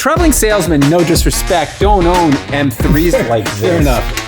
traveling salesmen, no disrespect, don't own M3s like this. Fair enough.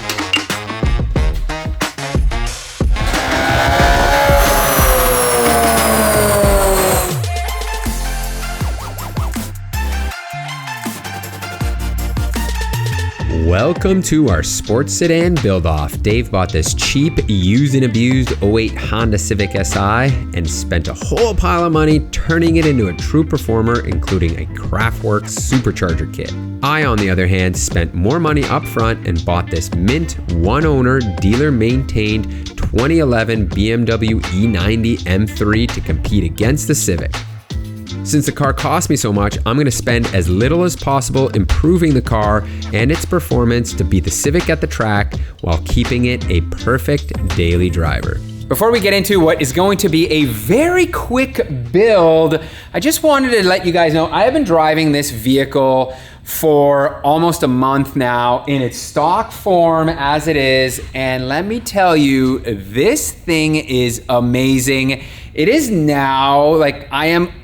Welcome to our sports sedan build-off. Dave bought this cheap, used and abused 08 Honda Civic Si and spent a whole pile of money turning it into a true performer, including a Craftworks supercharger kit. I, on the other hand, spent more money up front and bought this mint, one-owner, dealer-maintained 2011 BMW E90 M3 to compete against the Civic. Since the car cost me so much, I'm going to spend as little as possible improving the car and its performance to beat the Civic at the track while keeping it a perfect daily driver. Before we get into what is going to be a very quick build, I just wanted to let you guys know I have been driving this vehicle for almost a month now in its stock form as it is, and let me tell you, this thing is amazing. It is now, like, I am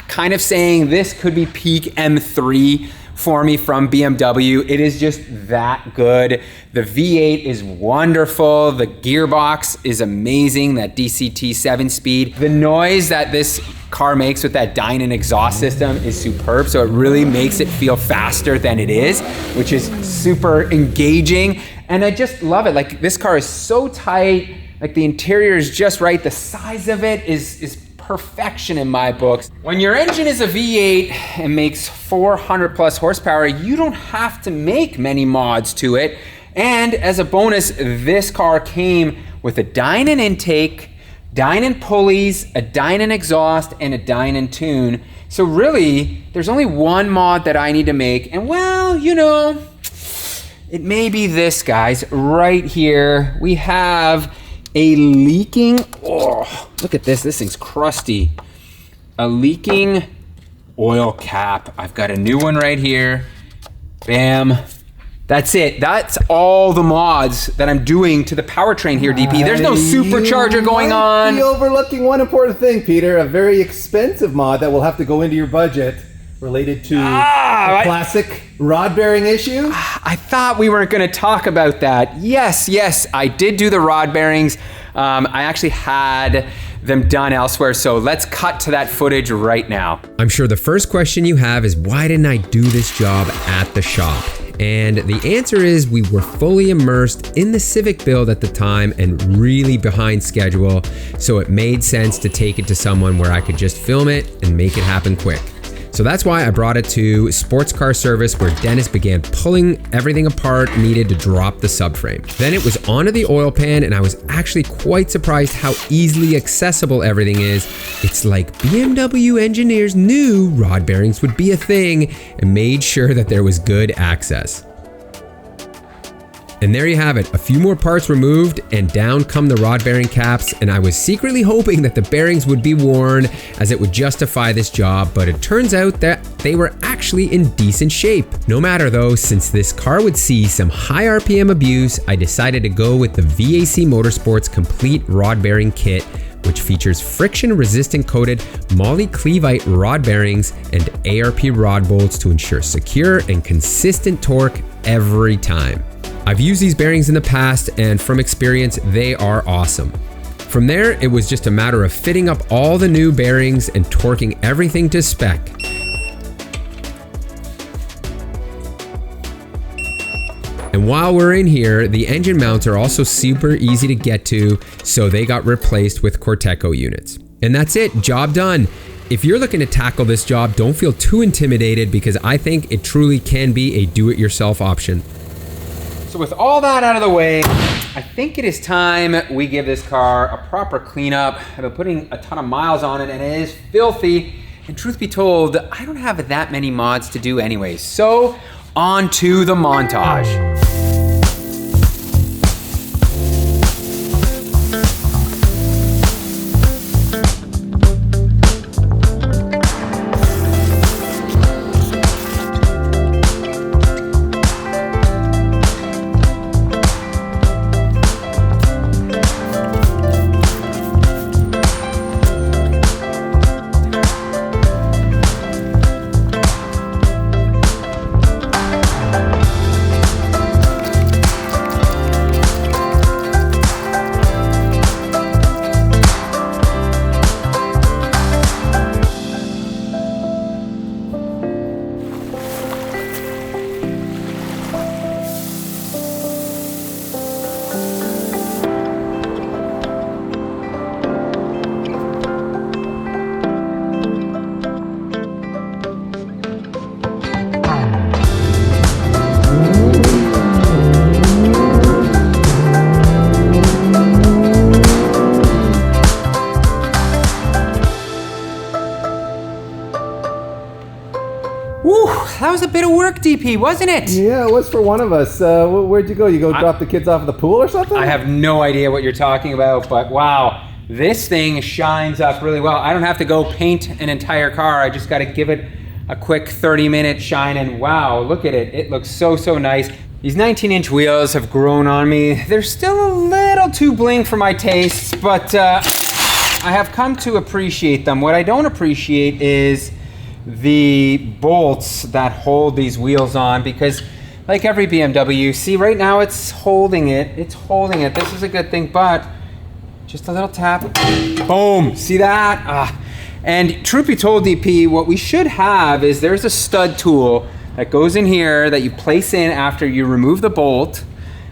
kind of saying this could be peak M3 for me from BMW. It is just that good. The V8 is wonderful. The gearbox is amazing, that DCT 7-speed. The noise that this car makes with that Dyno exhaust system is superb, so it really makes it feel faster than it is, which is super engaging. And I just love it. Like, this car is so tight, like the interior is just right. The size of it is perfection in my books. When your engine is a V8 and makes 400 plus horsepower, you don't have to make many mods to it. And as a bonus, this car came with a Dyno intake, Dyno pulleys, a Dyno exhaust, and a Dyno tune. So really, there's only one mod that I need to make. And well, you know, it may be this, guys. Right here, we have a leaking, oh, look at this thing's crusty. A leaking oil cap. I've got a new one right here. Bam. That's it. That's all the mods that I'm doing to the powertrain here, DP. There's no supercharger going on. You're overlooking one important thing, Peter. A very expensive mod that will have to go into your budget related to a classic rod bearing issue. I thought we weren't going to talk about that. Yes, I did do the rod bearings. I actually had them done elsewhere, so let's cut to that footage right now. I'm sure the first question you have is, why didn't I do this job at the shop? And the answer is, we were fully immersed in the Civic build at the time and really behind schedule, so it made sense to take it to someone where I could just film it and make it happen quick. So that's why I brought it to Sports Car Service, where Dennis began pulling everything apart needed to drop the subframe. Then it was onto the oil pan, and I was actually quite surprised how easily accessible everything is. It's like BMW engineers knew rod bearings would be a thing and made sure that there was good access. And there you have it, a few more parts removed and down come the rod bearing caps, and I was secretly hoping that the bearings would be worn as it would justify this job, but it turns out that they were actually in decent shape. No matter though, since this car would see some high RPM abuse, I decided to go with the VAC Motorsports complete rod bearing kit, which features friction-resistant coated moly-cleveite rod bearings and ARP rod bolts to ensure secure and consistent torque every time. I've used these bearings in the past, and from experience, they are awesome. From there, it was just a matter of fitting up all the new bearings and torquing everything to spec. And while we're in here, the engine mounts are also super easy to get to, so they got replaced with Corteco units. And that's it, job done. If you're looking to tackle this job, don't feel too intimidated, because I think it truly can be a do-it-yourself option. So with all that out of the way, I think it is time we give this car a proper cleanup. I've been putting a ton of miles on it and it is filthy. And truth be told, I don't have that many mods to do anyway. So on to the montage. That was a bit of work, DP, wasn't it? Yeah, it was for one of us. Where'd you go? You go drop the kids off at the pool or something? I have no idea what you're talking about, but wow, this thing shines up really well. I don't have to go paint an entire car. I just got to give it a quick 30-minute shine, and wow, look at it. It looks so, so nice. These 19-inch wheels have grown on me. They're still a little too bling for my tastes, but I have come to appreciate them. What I don't appreciate is the bolts that hold these wheels on, because like every BMW, see right now it's holding it. It's holding it. This is a good thing, but just a little tap. Boom, see that? And truth be told, DP, what we should have is there's a stud tool that goes in here that you place in after you remove the bolt,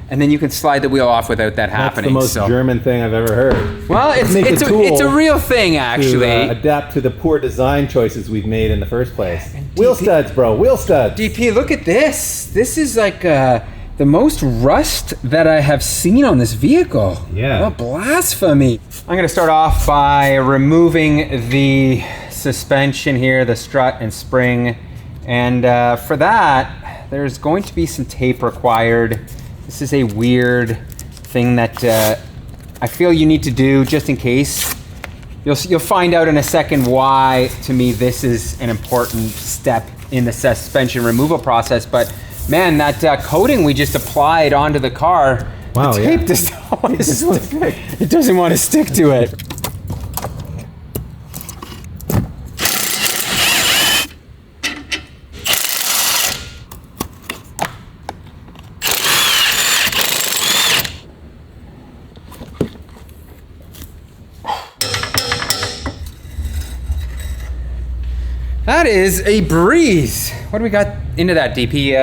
and then you can slide the wheel off without that happening. That's the most German thing I've ever heard. Well, it's a real thing, actually. To adapt to the poor design choices we've made in the first place. Wheel studs, bro, wheel studs. DP, look at this. This is like the most rust that I have seen on this vehicle. Yeah. Oh, blasphemy. I'm gonna start off by removing the suspension here, the strut and spring. And for that, there's going to be some tape required. This is a weird thing that I feel you need to do just in case. You'll find out in a second why, to me, this is an important step in the suspension removal process. But man, that coating we just applied onto the car, wow, the tape does not want to stick. It doesn't want to stick to it. That is a breeze. What do we got into that, DP?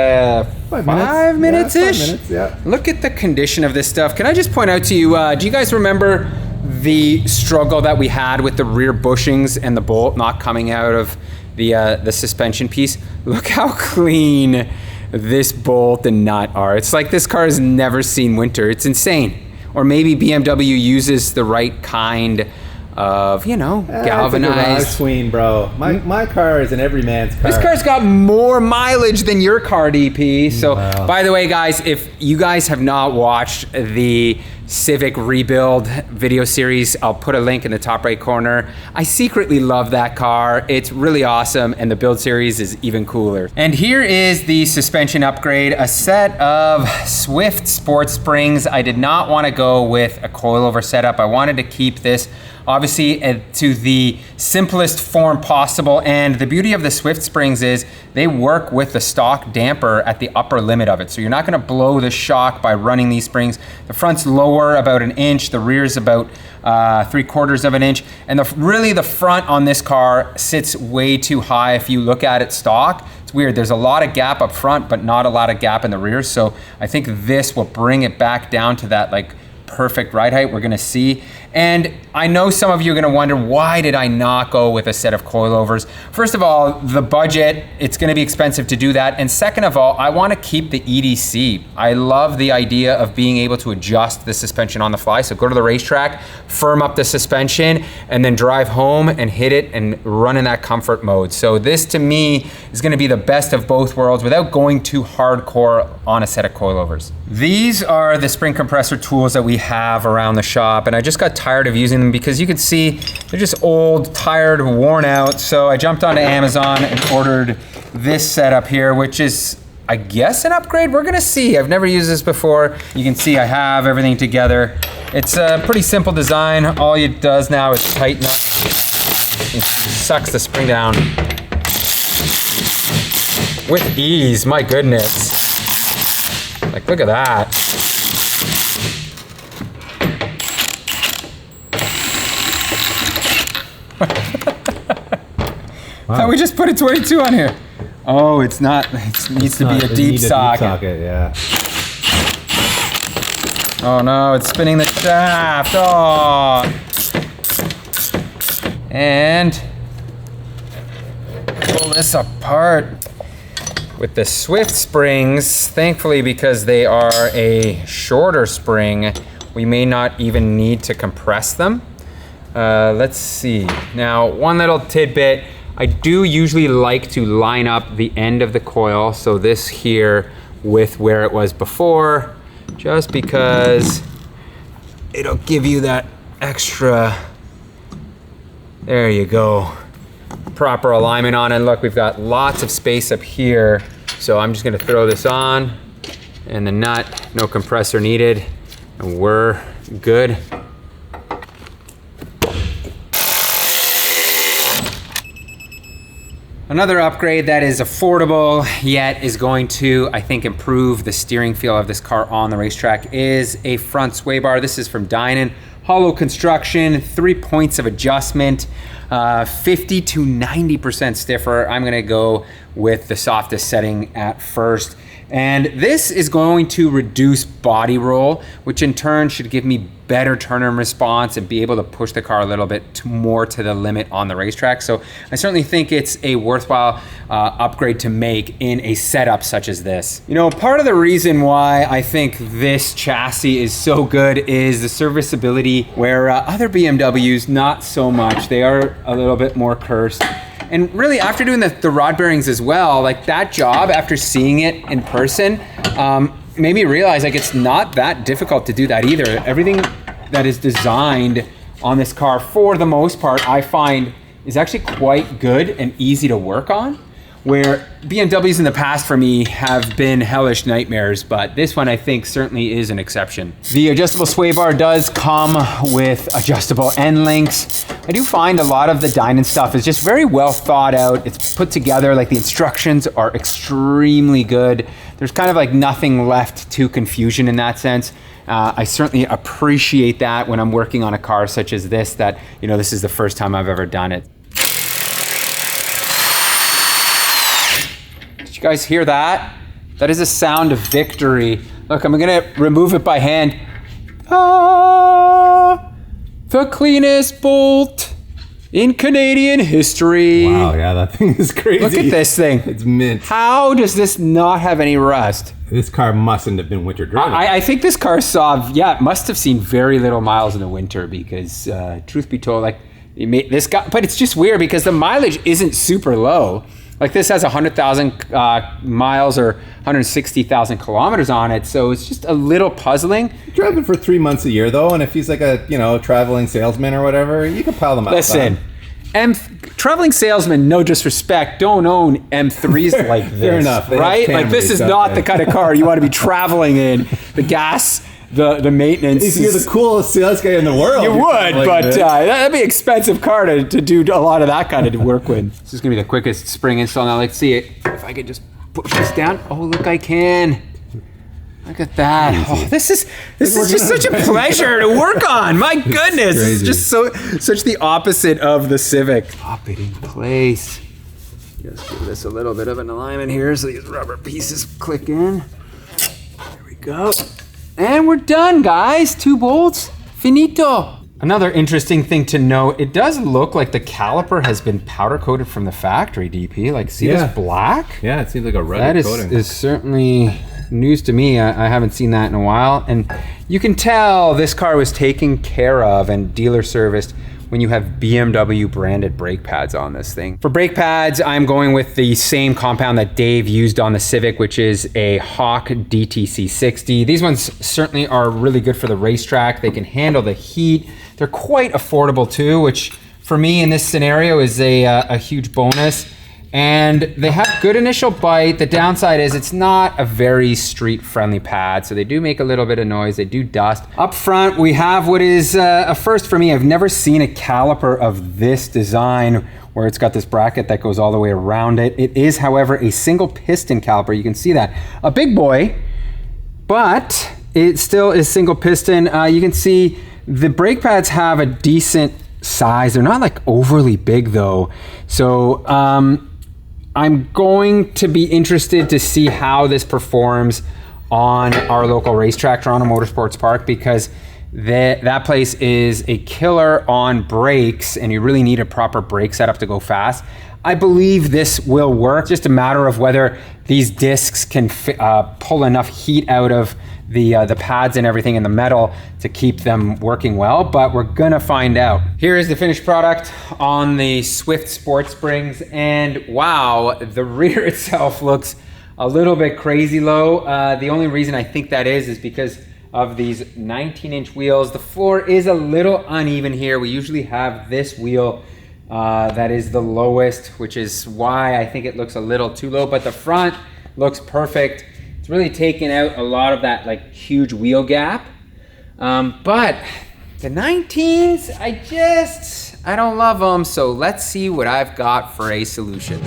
5 minutes-ish? Yeah, 5 minutes, yeah. Look at the condition of this stuff. Can I just point out to you, do you guys remember the struggle that we had with the rear bushings and the bolt not coming out of the suspension piece? Look how clean this bolt and nut are. It's like this car has never seen winter. It's insane. Or maybe BMW uses the right kind of, galvanized. It's a queen, bro. My car is an everyman's car. This car's got more mileage than your car, DP. So, wow. By the way, guys, if you guys have not watched the Civic rebuild video series, I'll put a link in the top right corner. I secretly love that car. It's really awesome, and the build series is even cooler. And here is the suspension upgrade, a set of Swift Sports Springs. I did not want to go with a coilover setup. I wanted to keep this obviously to the simplest form possible, and the beauty of the Swift Springs is they work with the stock damper at the upper limit of it, so you're not going to blow the shock by running these springs. The front's lower about 1 inch, the rear's about 3/4 of an inch, and really the front on this car sits way too high if you look at it stock. It's weird, there's a lot of gap up front but not a lot of gap in the rear, so I think this will bring it back down to that like perfect ride height we're gonna see. And I know some of you are gonna wonder, why did I not go with a set of coilovers? First of all, the budget, it's gonna be expensive to do that. And second of all, I wanna keep the EDC. I love the idea of being able to adjust the suspension on the fly. So go to the racetrack, firm up the suspension, and then drive home and hit it and run in that comfort mode. So this to me is gonna be the best of both worlds without going too hardcore on a set of coilovers. These are the spring compressor tools that we have around the shop, and I just got tired of using them because you can see they're just old, tired, worn out. So I jumped onto Amazon and ordered this setup here, which is, I guess, an upgrade. We're gonna see. I've never used this before. You can see I have everything together. It's a pretty simple design. All it does now is tighten up. It sucks the spring down with ease. My goodness. Like, look at that. Wow. We just put a 22 on here. Oh, it's not. It needs to be a deep socket. Yeah. Oh no, it's spinning the shaft. Oh. And pull this apart with the Swift springs. Thankfully, because they are a shorter spring, we may not even need to compress them. Let's see. Now, one little tidbit. I do usually like to line up the end of the coil, so this here with where it was before, just because it'll give you that extra, there you go, proper alignment on it. Look, we've got lots of space up here, so I'm just gonna throw this on, and the nut, no compressor needed, and we're good. Another upgrade that is affordable yet is going to, I think, improve the steering feel of this car on the racetrack is a front sway bar. This is from Dyno. Hollow construction, 3 points of adjustment, 50 to 90% stiffer. I'm gonna go with the softest setting at first. And this is going to reduce body roll, which in turn should give me better turn response and be able to push the car a little bit more to the limit on the racetrack. So I certainly think it's a worthwhile upgrade to make in a setup such as this. You know, part of the reason why I think this chassis is so good is the serviceability, where other BMWs, not so much. They are a little bit more cursed. And really, after doing the rod bearings as well, like that job, after seeing it in person, made me realize like it's not that difficult to do that either. Everything that is designed on this car, for the most part, I find is actually quite good and easy to work on, where BMWs in the past for me have been hellish nightmares, but this one I think certainly is an exception. The adjustable sway bar does come with adjustable end links. I do find a lot of the Dyno stuff is just very well thought out. It's put together, like the instructions are extremely good. There's kind of like nothing left to confusion in that sense. I certainly appreciate that when I'm working on a car such as this, that, you know, this is the first time I've ever done it. Did you guys hear that? That is a sound of victory. Look, I'm gonna remove it by hand. Ah, the cleanest bolt in Canadian history. Wow, yeah, that thing is crazy. Look at this thing. It's mint. How does this not have any rust? This car mustn't have been winter driven. I think this car saw, yeah, it must have seen very little miles in the winter because, truth be told, like, this guy, but it's just weird because the mileage isn't super low. Like this has 100,000 miles or 160,000 kilometers on it, so it's just a little puzzling. You drive it for 3 months a year though, and if he's like a, you know, traveling salesman or whatever, you can pile them out. Listen, traveling salesmen, no disrespect, don't own M3s like this. Fair enough. Right? Like this is not the kind of car you want to be traveling in. The gas, the maintenance. If you're the coolest sales guy in the world. You would, like, but that'd be an expensive car to do a lot of that kind of work with. This is gonna be the quickest spring install. Now let's see it. If I could just push this down. Oh, look, I can. Look at that. Oh, this is just such a pleasure to work on. My goodness. This is just such the opposite of the Civic. Pop it in place. Just give this a little bit of an alignment here so these rubber pieces click in. There we go. And we're done, guys. 2 bolts. Finito. Another interesting thing to note, it does look like the caliper has been powder coated from the factory, DP. Like, see this black? Yeah, it seems like a rugged coating. That is certainly news to me. I haven't seen that in a while. And you can tell this car was taken care of and dealer serviced when you have BMW branded brake pads on this thing. For brake pads, I'm going with the same compound that Dave used on the Civic, which is a Hawk DTC 60. These ones certainly are really good for the racetrack. They can handle the heat. They're quite affordable too, which for me in this scenario is a huge bonus. And they have good initial bite. The downside is it's not a very street-friendly pad, so they do make a little bit of noise. They do dust. Up front, we have what is a first for me. I've never seen a caliper of this design where it's got this bracket that goes all the way around it. It is, however, a single piston caliper. You can see that. A big boy, but it still is single piston. You can see the brake pads have a decent size. They're not like overly big though. So, I'm going to be interested to see how this performs on our local racetrack, Toronto Motorsports Park, because that place is a killer on brakes and you really need a proper brake setup to go fast. I believe this will work, just a matter of whether these discs can pull enough heat out of the pads and everything in the metal to keep them working well, but we're gonna find out. Here is the finished product on the Swift Sport Springs, and wow, the rear itself looks a little bit crazy low. The only reason I think that is because of these 19-inch wheels. The floor is a little uneven here. We usually have this wheel that is the lowest, which is why I think it looks a little too low, but the front looks perfect. It's really taken out a lot of that like huge wheel gap. But the 19s, I don't love them. So let's see what I've got for a solution.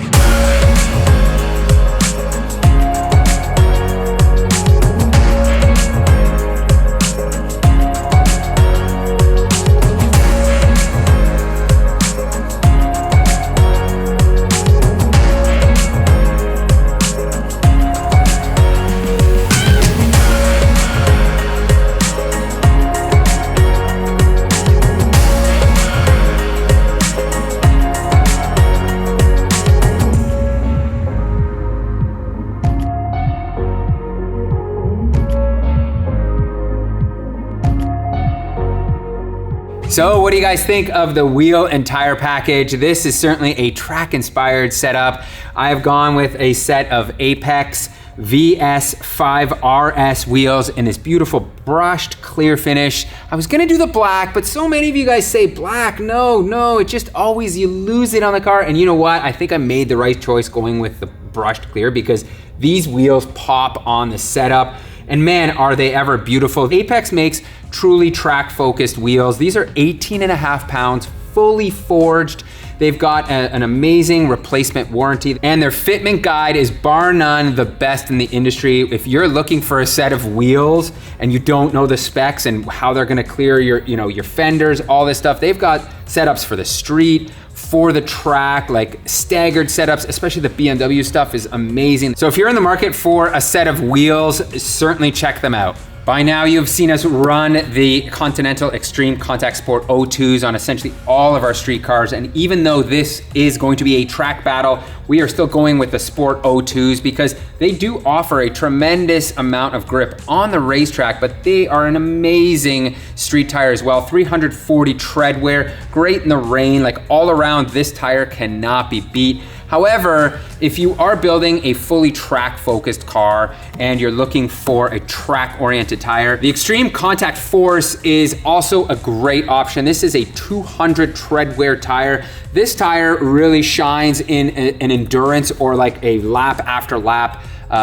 So what do you guys think of the wheel and tire package? This is certainly a track inspired setup. I have gone with a set of Apex VS5RS wheels in this beautiful brushed clear finish. I was gonna do the black, but so many of you guys say black. No, it just always, you lose it on the car. And you know what? I think I made the right choice going with the brushed clear because these wheels pop on the setup. And man, are they ever beautiful. Apex makes truly track focused wheels. These are 18.5 pounds, fully forged. They've got an amazing replacement warranty, and their fitment guide is bar none the best in the industry. If you're looking for a set of wheels and you don't know the specs and how they're gonna clear your fenders, all this stuff, they've got setups for the street, for the track, like staggered setups, especially the BMW stuff is amazing. So if you're in the market for a set of wheels, certainly check them out. By now you've seen us run the Continental Extreme Contact Sport O2s on essentially all of our street cars, and even though this is going to be a track battle, we are still going with the Sport O2s because they do offer a tremendous amount of grip on the racetrack, but they are an amazing street tire as well. 340 tread wear, great in the rain, like all around this tire cannot be beat. However, if you are building a fully track-focused car and you're looking for a track-oriented tire, the Extreme Contact Force is also a great option. This is a 200 tread wear tire. This tire really shines in an endurance or like a lap after lap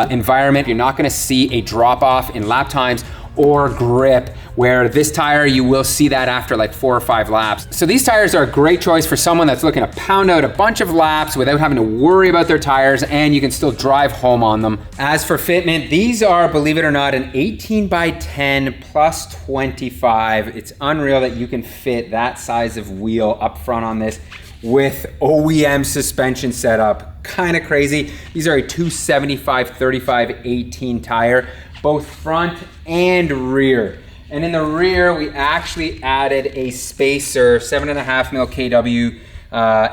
environment. You're not gonna see a drop off in lap times or grip, where this tire, you will see that after like 4 or 5 laps. So these tires are a great choice for someone that's looking to pound out a bunch of laps without having to worry about their tires, and you can still drive home on them. As for fitment, these are, believe it or not, an 18 by 10 plus 25. It's unreal that you can fit that size of wheel up front on this with OEM suspension setup. Kind of crazy. These are a 275/35/18 tire, both front and rear. And in the rear, we actually added a spacer, 7.5 mil KW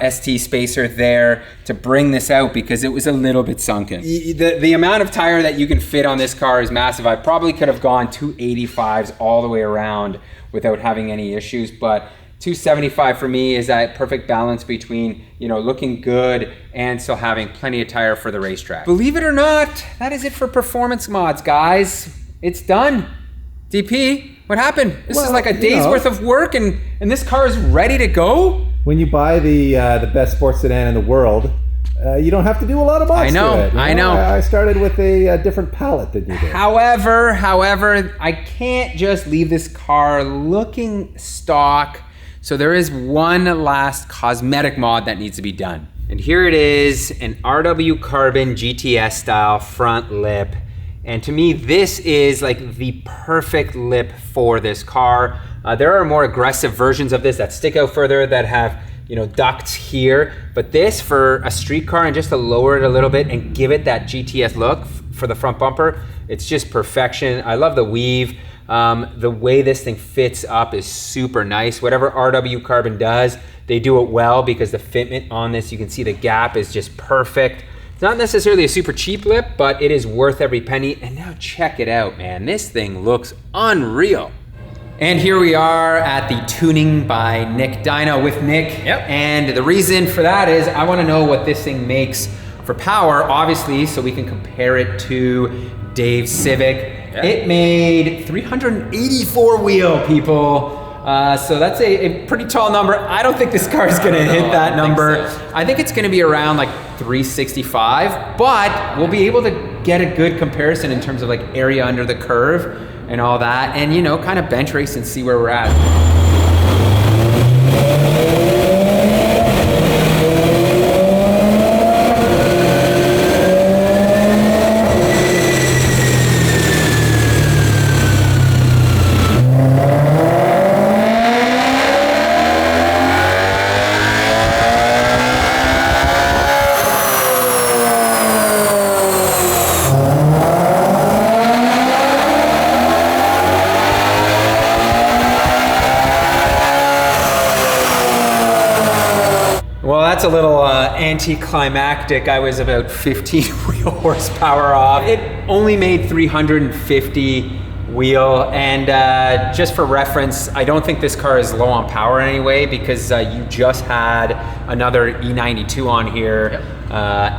ST spacer there to bring this out because it was a little bit sunken. The amount of tire that you can fit on this car is massive. I probably could have gone 285s all the way around without having any issues, but 275 for me is that perfect balance between, looking good and still having plenty of tire for the racetrack. Believe it or not, that is it for performance mods, guys. It's done. DP, what happened? This is like a day's worth of work and this car is ready to go? When you buy the best sports sedan in the world, you don't have to do a lot of mods to it. I know. I started with a different palette than you did. However, I can't just leave this car looking stock. So there is one last cosmetic mod that needs to be done. And here it is, an RW Carbon GTS style front lip. And to me, this is like the perfect lip for this car. There are more aggressive versions of this that stick out further, that have ducts here. But this, for a street car, and just to lower it a little bit and give it that GTS look for the front bumper, it's just perfection. I love the weave. The way this thing fits up is super nice. Whatever RW Carbon does, they do it well because the fitment on this, you can see the gap is just perfect. It's not necessarily a super cheap lip, but it is worth every penny. And now check it out, man. This thing looks unreal. And here we are at the tuning by Nick Dyno with Nick. Yep. And the reason for that is I want to know what this thing makes for power, obviously, so we can compare it to Dave's Civic. Yeah. It made 384 wheel, people. So that's a pretty tall number. I don't think this car is going to hit that number. I think it's going to be around like 365, but we'll be able to get a good comparison in terms of like area under the curve and all that, and you know, kind of bench race and see where we're at. Well, that's a little anticlimactic. I was about 15 wheel horsepower off. It only made 350 wheel, and just for reference, I don't think this car is low on power anyway, because you just had another E92 on here. Yep.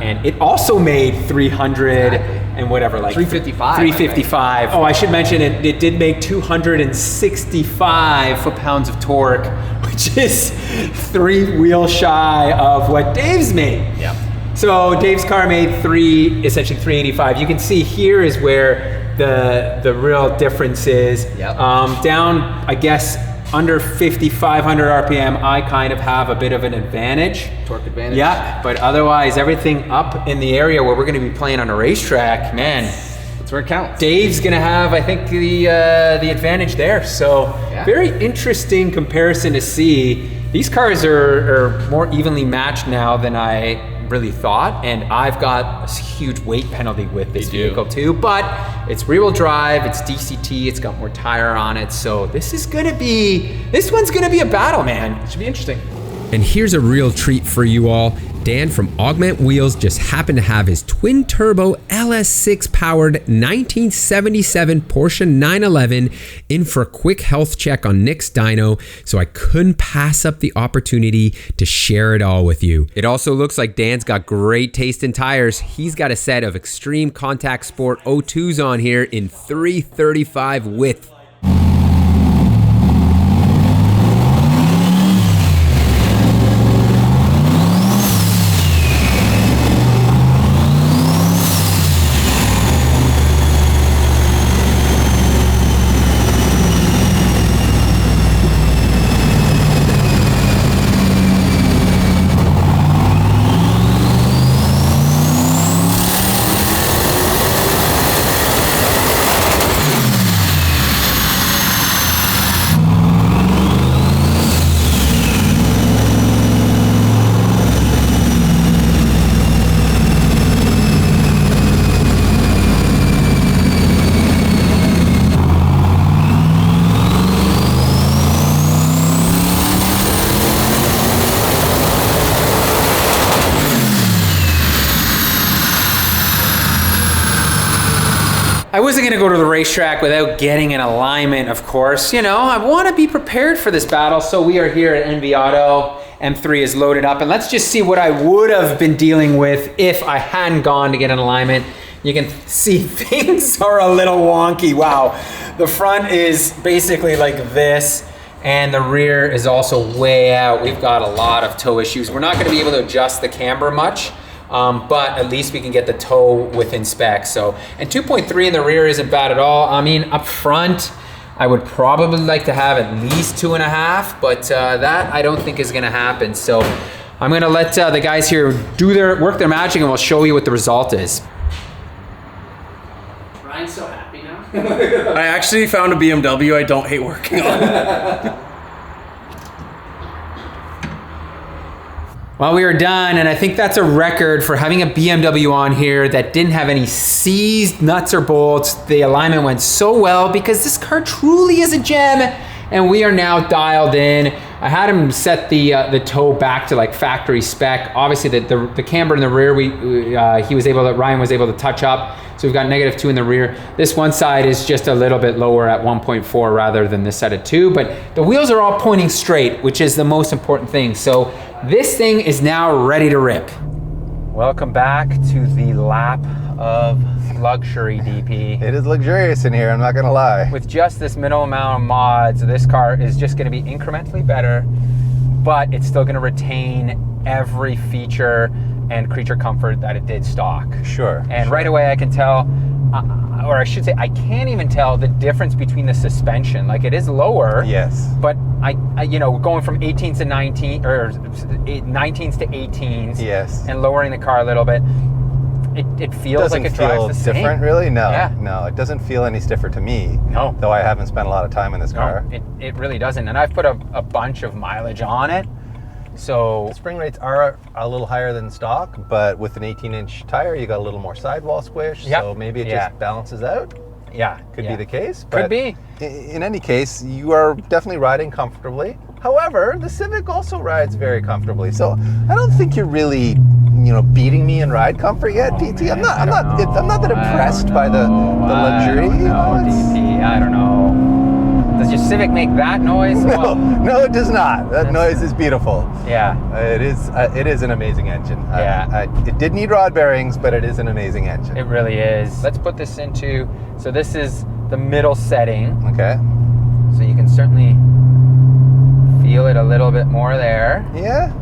And it also made 300 and whatever, like 355. 355. Oh, I should mention it did make 265 foot-pounds of torque, which is 3 wheels shy of what Dave's made. Yeah. So Dave's car made essentially 385. You can see here is where the real difference is. Yep. Down, I guess, under 5,500 RPM, I kind of have a bit of an advantage. Torque advantage. Yeah, but otherwise, everything up in the area where we're going to be playing on a racetrack, man, That's where it counts. Dave's going to have, I think, the advantage there. So Yeah. very interesting comparison to see. These cars are more evenly matched now than I really thought, and I've got a huge weight penalty with this vehicle too, but it's rear-wheel drive, it's DCT, it's got more tire on it, so this one's gonna be a battle, man. It should be interesting. And here's a real treat for you all. Dan from Augment Wheels just happened to have his twin-turbo LS6 powered 1977 Porsche 911 in for a quick health check on Nick's dyno, so I couldn't pass up the opportunity to share it all with you. It also looks like Dan's got great taste in tires. He's got a set of Extreme Contact Sport 02s on here in 335 width. I wasn't gonna go to the racetrack without getting an alignment, of course. You know, I wanna be prepared for this battle, so we are here at NV Auto. M3 is loaded up, and let's just see what I would have been dealing with if I hadn't gone to get an alignment. You can see things are a little wonky. Wow, the front is basically like this, and the rear is also way out. We've got a lot of toe issues. We're not gonna be able to adjust the camber much, but at least we can get the toe within spec. So, and 2.3 in the rear isn't bad at all. I mean, up front, I would probably like to have at least 2.5, but that I don't think is gonna happen. So I'm gonna let the guys here work their magic, and we'll show you what the result is. Ryan's so happy now. I actually found a BMW I don't hate working on. Well, we are done, and I think that's a record for having a BMW on here that didn't have any seized nuts or bolts. The alignment went so well because this car truly is a gem, and we are now dialed in. I had him set the toe back to like factory spec. Obviously the camber in the rear, Ryan was able to touch up. So we've got -2 in the rear. This one side is just a little bit lower at 1.4 rather than this side at 2, but the wheels are all pointing straight, which is the most important thing. So this thing is now ready to rip. Welcome back to the lap of luxury, DP. It is luxurious in here, I'm not gonna lie. With just this minimal amount of mods, this car is just gonna be incrementally better, but it's still gonna retain every feature and creature comfort that it did stock. Sure. And right away I can tell, or I should say I can't even tell the difference between the suspension. Like it is lower. Yes. But I going from 18s to 19, or 19s to 18s. Yes. And lowering the car a little bit, it feels like it drives the same. Different, really? No, Yeah. no, it doesn't feel any stiffer to me. No. Though I haven't spent a lot of time in this car. No, it really doesn't. And I've put a bunch of mileage on it. So The spring rates are a little higher than stock, but with an 18-inch tire, you got a little more sidewall squish, Yep. so maybe it Yeah. just balances out. yeah, Could yeah. be the case. Could But be. In any case, you are definitely riding comfortably. However, the Civic also rides very comfortably. So I don't think you're really, beating me in ride comfort yet, PT. Man, I'm not that impressed by the luxury. No, DP, I don't know. Does your Civic make that noise? No, no, it does not. That noise is beautiful. Yeah. It is an amazing engine. Yeah. It did need rod bearings, but it is an amazing engine. It really is. Let's put this into, so this is the middle setting. Okay. So you can certainly feel it a little bit more there. Yeah.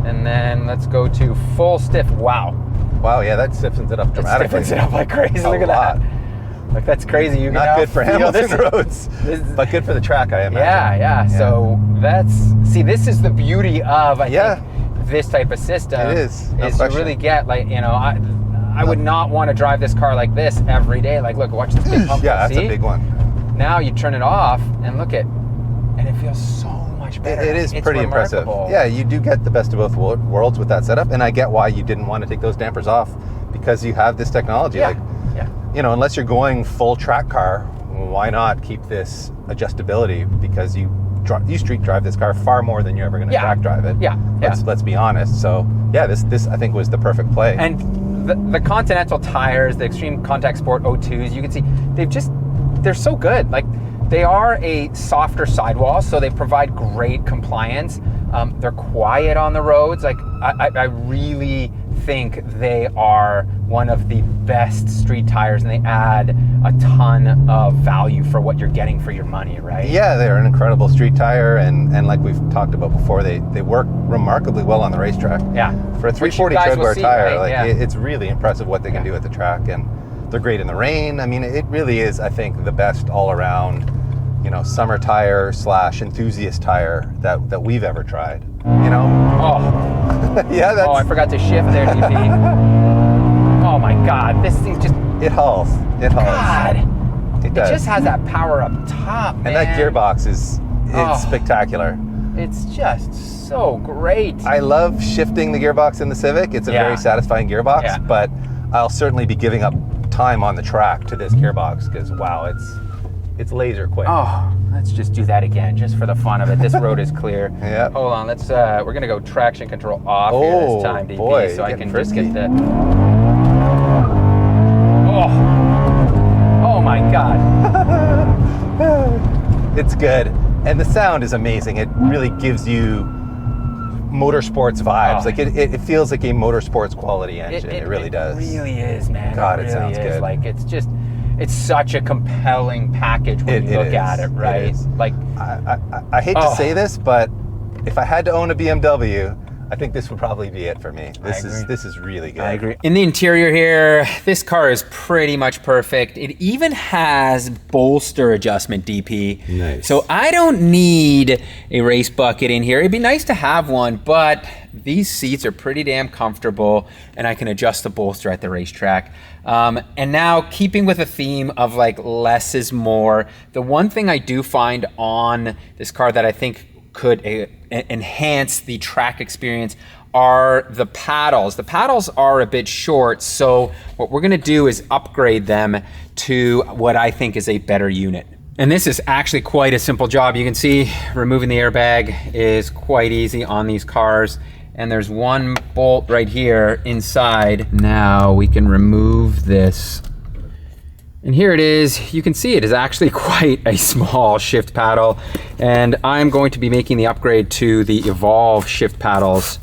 And then let's go to full stiff. Wow. Wow. Yeah, that stiffens it up It dramatically. stiffens it up like crazy. A Look at lot. that. Like that's crazy. You can Not now good for feel Hamilton this. roads, but good for the track, I imagine. Yeah. So this is the beauty of, I Yeah. think, this type of system. It is, no Is to question. really get I would not want to drive this car like this every day. Like, look, watch this big pump. Yeah, that's see? a big one. Now you turn it off and and it feels so much better. It is It's pretty impressive. remarkable. Yeah, you do get the best of both worlds with that setup, and I get why you didn't want to take those dampers off, because you have this technology. Yeah. Like, Yeah. unless you're going full track car, why not keep this adjustability? Because you street drive this car far more than you're ever going to Yeah. track drive it. Yeah. Let's be honest. So yeah, this I think was the perfect play. And the Continental tires, the Extreme Contact Sport O2s, you can see they're so good. Like, they are a softer sidewall, so they provide great compliance. They're quiet on the roads. Like, I really think they are one of the best street tires, and they add a ton of value for what you're getting for your money, right? Yeah, they're an incredible street tire, and like we've talked about before, they work remarkably well on the racetrack. Yeah. For a Which you 340 guys tread will wear see, tire, right? like Yeah. it's really impressive what they can do at the track, and they're great in the rain. I mean, it really is, I think, the best all around, summer tire / enthusiast tire that we've ever tried. Oh, Yeah, that's I forgot to shift there, DP. Oh my God, this thing just, it hauls. It hauls. God. It does. It just has that power up top, man. And that gearbox is Oh. spectacular. It's just so great. I love shifting the gearbox in the Civic. It's a Yeah. very satisfying gearbox, Yeah. but I'll certainly be giving up time on the track to this gearbox because wow, it's laser quick. Oh, let's just do that again, just for the fun of it. This road is clear. Yep. Hold on, we're gonna go traction control off here Oh, this time, DP, boy, so I getting can just frisky. get the. Oh my God. It's good. And the sound is amazing. It really gives you motorsports vibes. Oh. Like it feels like a motorsports quality engine. It really does. It really is, man. God, it really sounds is. good. Like, it's such a compelling package when you look at it, right? It is. Like, I hate to Oh. say this, but if I had to own a BMW, I think this would probably be it for me. This agree. is really good. I agree. In the interior here, this car is pretty much perfect. It even has bolster adjustment, DP. Nice. So I don't need a race bucket in here. It'd be nice to have one, but these seats are pretty damn comfortable, and I can adjust the bolster at the racetrack. And now, keeping with a theme of like less is more, the one thing I do find on this car that I think could enhance the track experience are the paddles. The paddles are a bit short, so what we're gonna do is upgrade them to what I think is a better unit. And this is actually quite a simple job. You can see removing the airbag is quite easy on these cars. And there's one bolt right here inside. Now we can remove this. And here it is. You can see it is actually quite a small shift paddle. And I'm going to be making the upgrade to the Evolve shift paddles,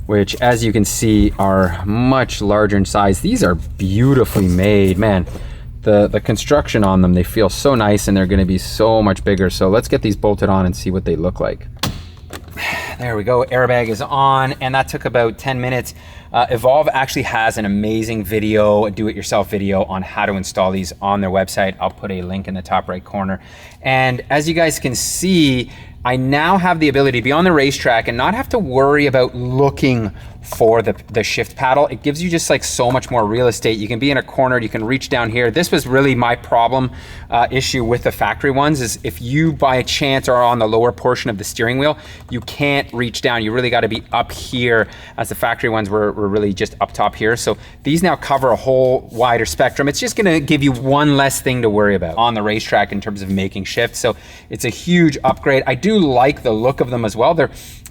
which as you can see are much larger in size. These are beautifully made, man. The construction on them, they feel so nice and they're gonna be so much bigger. So let's get these bolted on and see what they look like. There we go, airbag is on, and that took about 10 minutes. Evolve actually has an amazing video, a do-it-yourself video on how to install these on their website. I'll put a link in the top right corner. And as you guys can see, I now have the ability to be on the racetrack and not have to worry about looking for the shift paddle. It gives you just like so much more real estate. You can be in a corner, you can reach down here. This was really my problem issue with the factory ones, is if you by chance are on the lower portion of the steering wheel, you can't reach down. You really gotta be up here, as the factory ones were really just up top here. So these now cover a whole wider spectrum. It's just gonna give you one less thing to worry about on the racetrack in terms of making shifts. So it's a huge upgrade. I do like the look of them as well.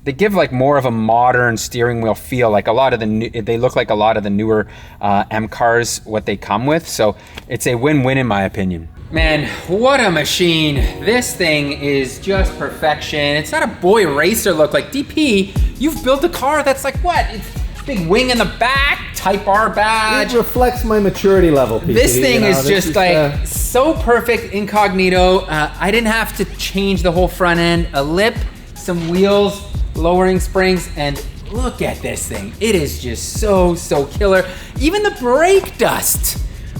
They give like more of a modern steering wheel feel. Like a lot of they look like a lot of the newer M cars, what they come with. So it's a win-win in my opinion. Man, what a machine. This thing is just perfection. It's not a boy racer look. Like DP, you've built a car that's like what? It's big wing in the back, Type R badge. It reflects my maturity level, PT. This thing is just like so perfect incognito. I didn't have to change the whole front end, a lip, some wheels, lowering springs, and look at this thing. It is just so killer. Even the brake dust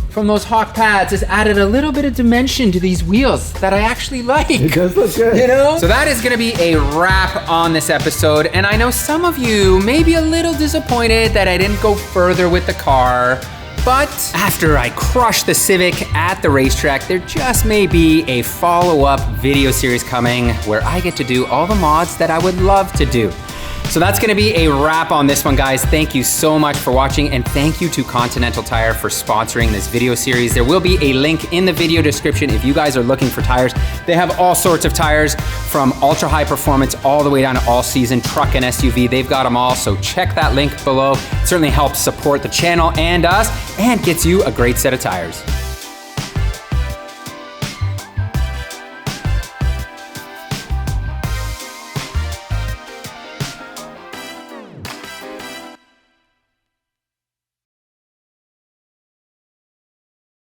from those Hawk pads has added a little bit of dimension to these wheels that I actually like. It does look good. You know? So that is gonna be a wrap on this episode, and I know some of you may be a little disappointed that I didn't go further with the car, but after I crush the Civic at the racetrack, there just may be a follow-up video series coming where I get to do all the mods that I would love to do. So that's gonna be a wrap on this one, guys. Thank you so much for watching, and thank you to Continental Tire for sponsoring this video series. There will be a link in the video description if you guys are looking for tires. They have all sorts of tires, from ultra high performance all the way down to all season, truck and SUV. They've got them all, so check that link below. It certainly helps support the channel and us, and gets you a great set of tires.